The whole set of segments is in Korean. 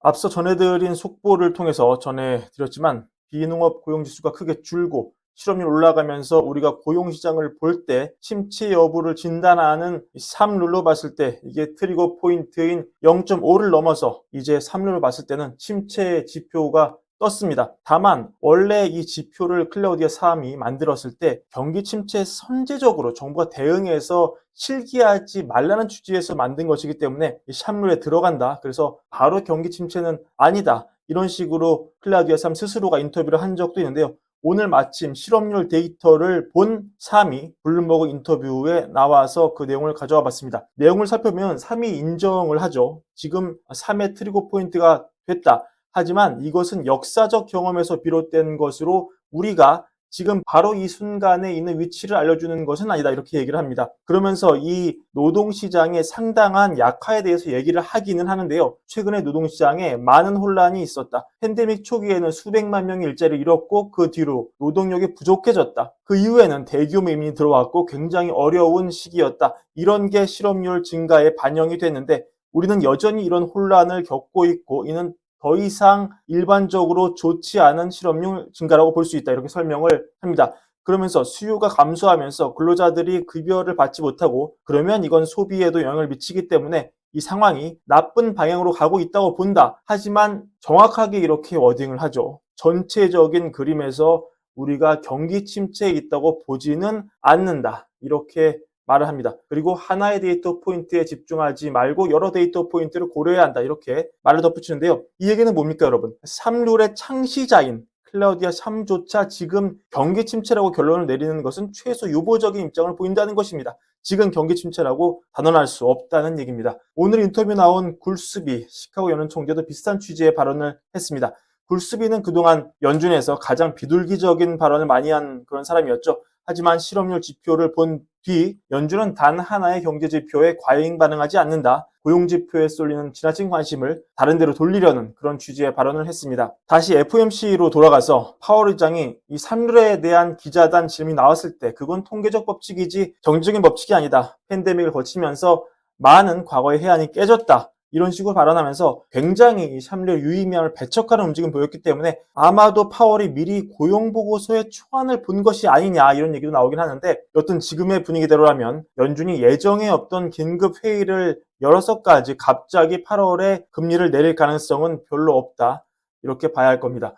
앞서 전해드린 속보를 통해서 전해드렸지만 비농업 고용지수가 크게 줄고 실업률 올라가면서 우리가 고용시장을 볼 때 침체 여부를 진단하는 3룰로 봤을 때 이게 트리거 포인트인 0.5를 넘어서 이제 3룰로 봤을 때는 침체 지표가 떴습니다. 다만 원래 이 지표를 클라우디아 사암이 만들었을 때 경기 침체에 선제적으로 정부가 대응해서 실기하지 말라는 취지에서 만든 것이기 때문에 이 샵룰에 들어간다. 그래서 바로 경기 침체는 아니다. 이런 식으로 클라우디아 사암 스스로가 인터뷰를 한 적도 있는데요. 오늘 마침 실업률 데이터를 본 3위 블룸버그 인터뷰에 나와서 그 내용을 가져와 봤습니다. 내용을 살펴보면 3위 인정을 하죠. 지금 3회 트리거 포인트가 됐다. 하지만 이것은 역사적 경험에서 비롯된 것으로 우리가 지금 바로 이 순간에 있는 위치를 알려주는 것은 아니다. 이렇게 얘기를 합니다. 그러면서 이 노동시장의 상당한 약화에 대해서 얘기를 하기는 하는데요. 최근에 노동시장에 많은 혼란이 있었다. 팬데믹 초기에는 수백만 명이 일자리를 잃었고 그 뒤로 노동력이 부족해졌다. 그 이후에는 대규모 이민이 들어왔고 굉장히 어려운 시기였다. 이런 게 실업률 증가에 반영이 됐는데 우리는 여전히 이런 혼란을 겪고 있고 이는 더 이상 일반적으로 좋지 않은 실업률 증가라고 볼 수 있다. 이렇게 설명을 합니다. 그러면서 수요가 감소하면서 근로자들이 급여를 받지 못하고 그러면 이건 소비에도 영향을 미치기 때문에 이 상황이 나쁜 방향으로 가고 있다고 본다. 하지만 정확하게 이렇게 워딩을 하죠. 전체적인 그림에서 우리가 경기 침체에 있다고 보지는 않는다. 이렇게 말을 합니다. 그리고 하나의 데이터 포인트에 집중하지 말고 여러 데이터 포인트를 고려해야 한다. 이렇게 말을 덧붙이는데요. 이 얘기는 뭡니까, 여러분? 3룰의 창시자인 클라우디아 샴조차 지금 경기 침체라고 결론을 내리는 것은 최소 유보적인 입장을 보인다는 것입니다. 지금 경기 침체라고 단언할 수 없다는 얘기입니다. 오늘 인터뷰 나온 굴스비 시카고 연은 총재도 비슷한 취지의 발언을 했습니다. 굴스비는 그동안 연준에서 가장 비둘기적인 발언을 많이 한 그런 사람이었죠. 하지만 실업률 지표를 본 뒤 연준은 단 하나의 경제 지표에 과잉 반응하지 않는다. 고용 지표에 쏠리는 지나친 관심을 다른 데로 돌리려는 그런 취지의 발언을 했습니다. 다시 FOMC로 돌아가서 파월 의장이 이 3룰에 대한 기자단 질문이 나왔을 때 그건 통계적 법칙이지 정치적인 법칙이 아니다. 팬데믹을 거치면서 많은 과거의 해안이 깨졌다. 이런 식으로 발언하면서 굉장히 이 3룰 유의미함을 배척하는 움직임을 보였기 때문에 아마도 파월이 미리 고용보고서의 초안을 본 것이 아니냐 이런 얘기도 나오긴 하는데 여튼 지금의 분위기대로라면 연준이 예정에 없던 긴급 회의를 열어서까지 갑자기 8월에 금리를 내릴 가능성은 별로 없다. 이렇게 봐야 할 겁니다.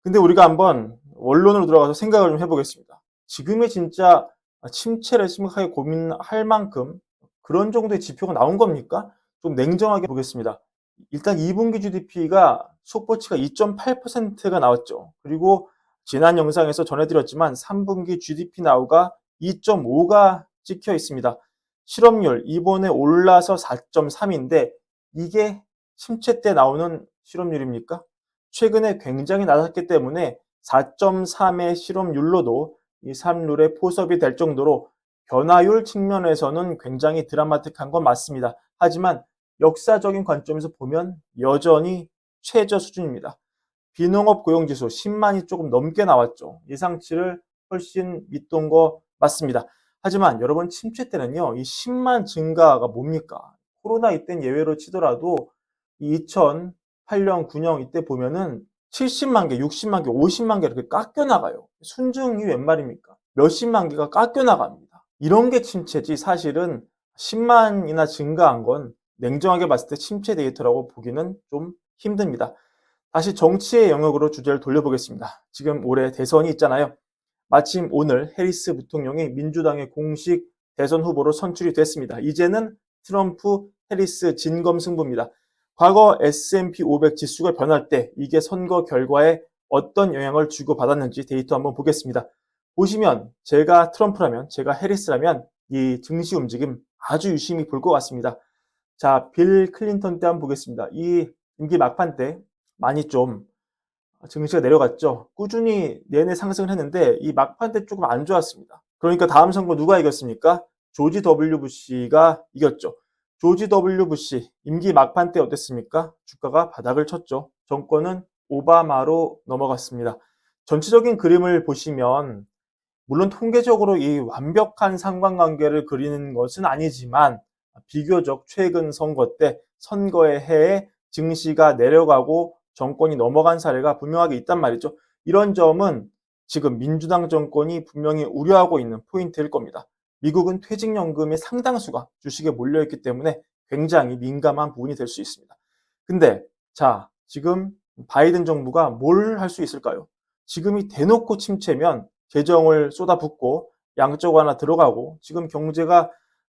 근데 우리가 한번 원론으로 들어가서 생각을 좀 해보겠습니다. 지금의 진짜 침체를 심각하게 고민할 만큼 그런 정도의 지표가 나온 겁니까? 좀 냉정하게 보겠습니다. 일단 2분기 GDP가 속보치가 2.8%가 나왔죠. 그리고 지난 영상에서 전해드렸지만 3분기 GDP 나우가 2.5가 찍혀 있습니다. 실업률 이번에 올라서 4.3인데 이게 침체 때 나오는 실업률입니까? 최근에 굉장히 낮았기 때문에 4.3의 실업률로도 이 3룰의 포섭이 될 정도로 변화율 측면에서는 굉장히 드라마틱한 건 맞습니다. 하지만 역사적인 관점에서 보면 여전히 최저 수준입니다. 비농업 고용지수 10만이 조금 넘게 나왔죠. 예상치를 훨씬 밑돈 거 맞습니다. 하지만 여러분 침체 때는요. 이 10만 증가가 뭡니까? 코로나 이때는 예외로 치더라도 2008년, 9년 이때 보면은 70만 개, 60만 개, 50만 개 이렇게 깎여 나가요. 순증이 웬 말입니까? 몇십만 개가 깎여 나갑니다. 이런 게 침체지 사실은 10만이나 증가한 건 냉정하게 봤을 때 침체 데이터라고 보기는 좀 힘듭니다. 다시 정치의 영역으로 주제를 돌려보겠습니다. 지금 올해 대선이 있잖아요. 마침 오늘 해리스 부통령이 민주당의 공식 대선 후보로 선출이 됐습니다. 이제는 트럼프, 해리스 진검승부입니다. 과거 S&P 500 지수가 변할 때 이게 선거 결과에 어떤 영향을 주고받았는지 데이터 한번 보겠습니다. 보시면 제가 트럼프라면, 제가 해리스라면 이 증시 움직임 아주 유심히 볼 것 같습니다. 자, 빌 클린턴 때 한번 보겠습니다. 이 임기 막판 때 많이 좀 증시가 내려갔죠. 꾸준히 내내 상승을 했는데 이 막판 때 조금 안 좋았습니다. 그러니까 다음 선거 누가 이겼습니까? 조지 W 부시가 이겼죠. 조지 W 부시 임기 막판 때 어땠습니까? 주가가 바닥을 쳤죠. 정권은 오바마로 넘어갔습니다. 전체적인 그림을 보시면 물론 통계적으로 이 완벽한 상관관계를 그리는 것은 아니지만 비교적 최근 선거 때 선거의 해에 증시가 내려가고 정권이 넘어간 사례가 분명하게 있단 말이죠. 이런 점은 지금 민주당 정권이 분명히 우려하고 있는 포인트일 겁니다. 미국은 퇴직연금의 상당수가 주식에 몰려있기 때문에 굉장히 민감한 부분이 될 수 있습니다. 근데 자, 지금 바이든 정부가 뭘 할 수 있을까요? 지금이 대놓고 침체면 재정을 쏟아붓고 양적 완화 들어가고 지금 경제가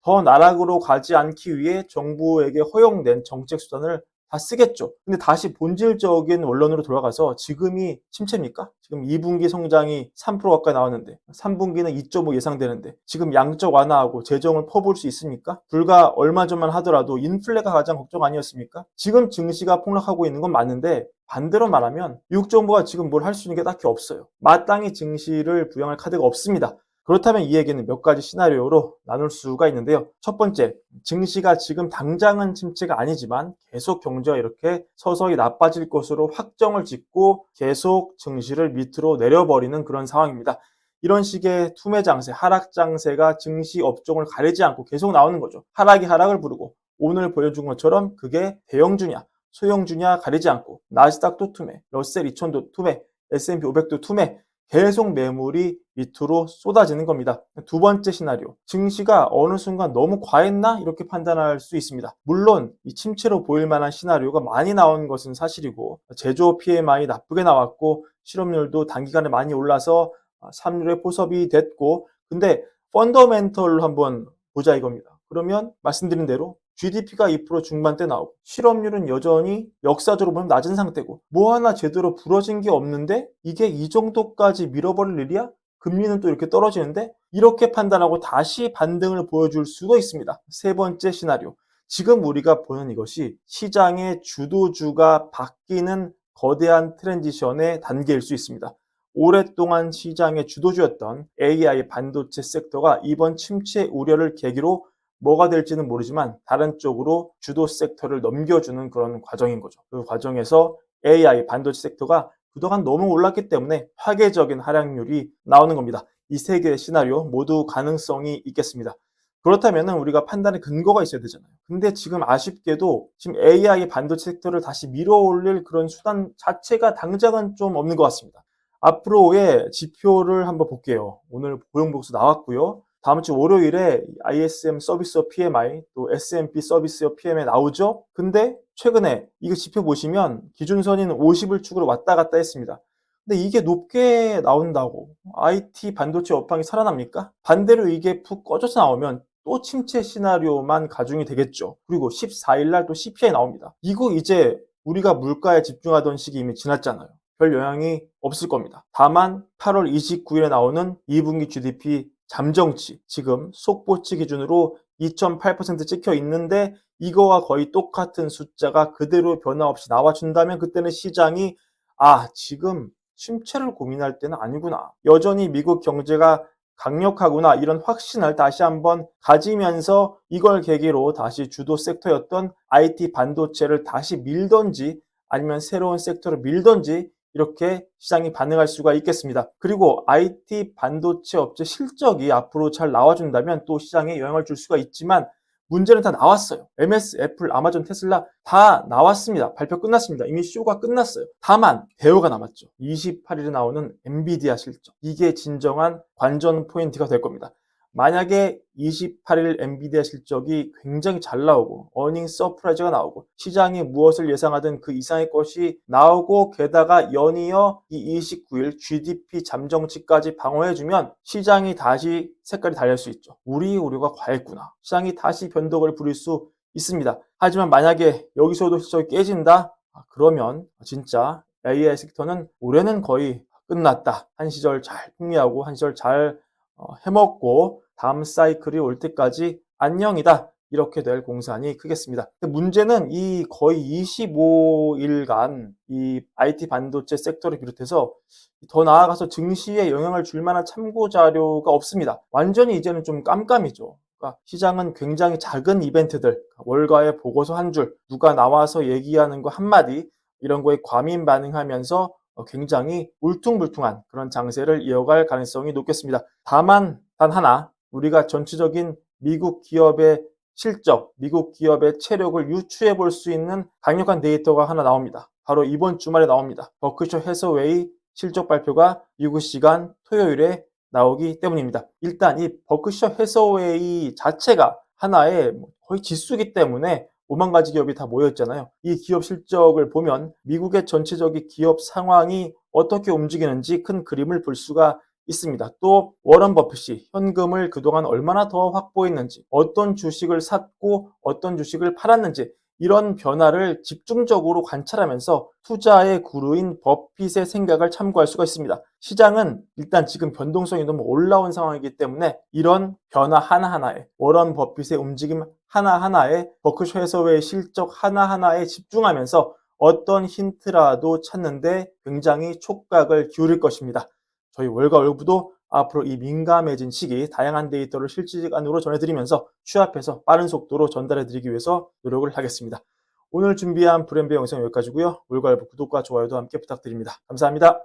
더 나락으로 가지 않기 위해 정부에게 허용된 정책 수단을 다 쓰겠죠. 근데 다시 본질적인 원론으로 돌아가서 지금이 침체입니까? 지금 2분기 성장이 3% 가까이 나왔는데 3분기는 2.5 예상되는데 지금 양적 완화하고 재정을 퍼부을 수 있습니까? 불과 얼마 전만 하더라도 인플레가 가장 걱정 아니었습니까? 지금 증시가 폭락하고 있는 건 맞는데 반대로 말하면 미국 정부가 지금 뭘 할 수 있는 게 딱히 없어요. 마땅히 증시를 부양할 카드가 없습니다. 그렇다면 이 얘기는 몇 가지 시나리오로 나눌 수가 있는데요. 첫 번째, 증시가 지금 당장은 침체가 아니지만 계속 경제가 이렇게 서서히 나빠질 것으로 확정을 짓고 계속 증시를 밑으로 내려버리는 그런 상황입니다. 이런 식의 투매 장세, 하락 장세가 증시 업종을 가리지 않고 계속 나오는 거죠. 하락이 하락을 부르고 오늘 보여준 것처럼 그게 대형주냐, 소형주냐 가리지 않고 나스닥도 투매, 러셀 2000도 투매, S&P 500도 투매, 계속 매물이 밑으로 쏟아지는 겁니다. 두 번째 시나리오, 증시가 어느 순간 너무 과했나? 이렇게 판단할 수 있습니다. 물론 이 침체로 보일 만한 시나리오가 많이 나온 것은 사실이고 제조업 PMI 나쁘게 나왔고 실업률도 단기간에 많이 올라서 삼률의 포섭이 됐고 근데 펀더멘털로 한번 보자 이겁니다. 그러면 말씀드린 대로 GDP가 2% 중반대 나오고 실업률은 여전히 역사적으로 보면 낮은 상태고 뭐 하나 제대로 부러진 게 없는데 이게 이 정도까지 밀어버릴 일이야? 금리는 또 이렇게 떨어지는데 이렇게 판단하고 다시 반등을 보여줄 수도 있습니다. 세 번째 시나리오. 지금 우리가 보는 이것이 시장의 주도주가 바뀌는 거대한 트랜지션의 단계일 수 있습니다. 오랫동안 시장의 주도주였던 AI 반도체 섹터가 이번 침체 우려를 계기로 뭐가 될지는 모르지만 다른 쪽으로 주도 섹터를 넘겨주는 그런 과정인 거죠. 그 과정에서 AI 반도체 섹터가 그동안 너무 올랐기 때문에 파괴적인 하락률이 나오는 겁니다. 이 세 개의 시나리오 모두 가능성이 있겠습니다. 그렇다면 우리가 판단의 근거가 있어야 되잖아요. 근데 지금 아쉽게도 지금 AI 반도체 섹터를 다시 밀어올릴 그런 수단 자체가 당장은 좀 없는 것 같습니다. 앞으로의 지표를 한번 볼게요. 오늘 고용복수 나왔고요. 다음 주 월요일에 ISM 서비스업 PMI 또 S&P 서비스업 PMI 나오죠. 근데 최근에 이거 지표 보시면 기준선인 50을 축으로 왔다 갔다 했습니다. 근데 이게 높게 나온다고 IT 반도체 업황이 살아납니까? 반대로 이게 푹 꺼져서 나오면 또 침체 시나리오만 가중이 되겠죠. 그리고 14일 날 또 CPI 나옵니다. 이거 이제 우리가 물가에 집중하던 시기 이미 지났잖아요. 별 영향이 없을 겁니다. 다만 8월 29일에 나오는 2분기 GDP 잠정치, 지금 속보치 기준으로 2.8% 찍혀 있는데 이거와 거의 똑같은 숫자가 그대로 변화 없이 나와준다면 그때는 시장이 지금 침체를 고민할 때는 아니구나. 여전히 미국 경제가 강력하구나. 이런 확신을 다시 한번 가지면서 이걸 계기로 다시 주도 섹터였던 IT 반도체를 다시 밀던지 아니면 새로운 섹터를 밀던지 이렇게 시장이 반응할 수가 있겠습니다. 그리고 IT 반도체 업체 실적이 앞으로 잘 나와준다면 또 시장에 영향을 줄 수가 있지만 문제는 다 나왔어요. MS, 애플, 아마존, 테슬라 다 나왔습니다. 발표 끝났습니다. 이미 쇼가 끝났어요. 다만 대우가 남았죠. 28일에 나오는 엔비디아 실적. 이게 진정한 관전 포인트가 될 겁니다. 만약에 28일 엔비디아 실적이 굉장히 잘 나오고 어닝 서프라이즈가 나오고 시장이 무엇을 예상하든 그 이상의 것이 나오고 게다가 연이어 이 29일 GDP 잠정치까지 방어해주면 시장이 다시 색깔이 달릴 수 있죠. 우리 우려가 과했구나. 시장이 다시 변동을 부릴 수 있습니다. 하지만 만약에 여기서도 실적이 깨진다? 그러면 진짜 AI 섹터는 올해는 거의 끝났다. 한 시절 잘 풍미하고 한 시절 잘 해먹고 다음 사이클이 올 때까지 안녕이다. 이렇게 될 공산이 크겠습니다. 근데 문제는 이 거의 25일간 이 IT 반도체 섹터를 비롯해서 더 나아가서 증시에 영향을 줄 만한 참고 자료가 없습니다. 완전히 이제는 좀 깜깜이죠. 그러니까 시장은 굉장히 작은 이벤트들, 월가의 보고서 한 줄, 누가 나와서 얘기하는 거 한마디 이런 거에 과민 반응하면서 굉장히 울퉁불퉁한 그런 장세를 이어갈 가능성이 높겠습니다. 다만 단 하나 우리가 전체적인 미국 기업의 실적, 미국 기업의 체력을 유추해 볼 수 있는 강력한 데이터가 하나 나옵니다. 바로 이번 주말에 나옵니다. 버크셔 해서웨이 실적 발표가 미국 시간 토요일에 나오기 때문입니다. 일단 이 버크셔 해서웨이 자체가 하나의 거의 지수기 때문에 5만 가지 기업이 다 모여있잖아요. 이 기업 실적을 보면 미국의 전체적인 기업 상황이 어떻게 움직이는지 큰 그림을 볼 수가 있습니다. 또 워런 버핏이 현금을 그동안 얼마나 더 확보했는지, 어떤 주식을 샀고 어떤 주식을 팔았는지 이런 변화를 집중적으로 관찰하면서 투자의 구루인 버핏의 생각을 참고할 수가 있습니다. 시장은 일단 지금 변동성이 너무 올라온 상황이기 때문에 이런 변화 하나하나에, 워런 버핏의 움직임 하나하나에, 버크셔 해서웨이 실적 하나하나에 집중하면서 어떤 힌트라도 찾는데 굉장히 촉각을 기울일 것입니다. 저희 월가 월부도 앞으로 이 민감해진 시기 다양한 데이터를 실시간으로 전해드리면서 취합해서 빠른 속도로 전달해드리기 위해서 노력을 하겠습니다. 오늘 준비한 브랜드 영상 여기까지고요. 월가 월부 구독과 좋아요도 함께 부탁드립니다. 감사합니다.